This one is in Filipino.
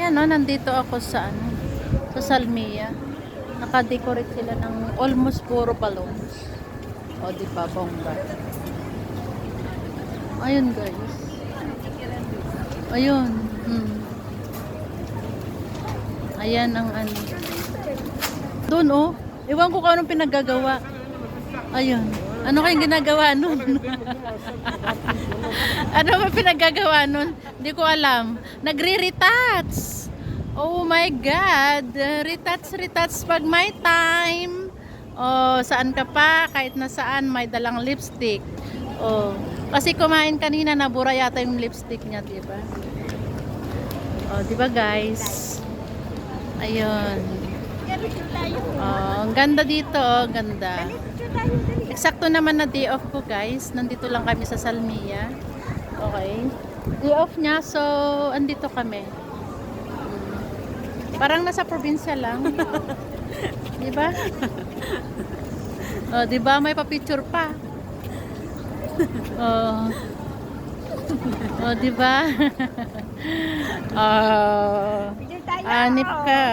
Ayan no, nandito ako sa sa Salmia. Naka-decorate sila ng almost puro balloons. O di ba, bongga. Ayun guys. Ayun. Ayan ang Doon oh. Iwan ko kung anong pinaggagawa. Ayun. Ano kayong ginagawa nun? Ano ba pinaggagawa nun? Hindi ko alam. Nagre-retouch. Oh my God. Retouch pag may time. Oh, saan ka pa? Kahit na saan, may dalang lipstick. Oh, kasi kumain kanina, nabura yata yung lipstick niya, di ba? Oh, di ba guys? Ayun. Oh, ang ganda dito, oh, ganda. Eksakto naman na day off ko, guys. Nandito lang kami sa Salmia. Okay. Day off niya, so andito kami. Parang nasa probinsya lang. Di ba? Oh, di ba may pa-picture pa? Oh. Oh, di ba? Oh. Anip ka.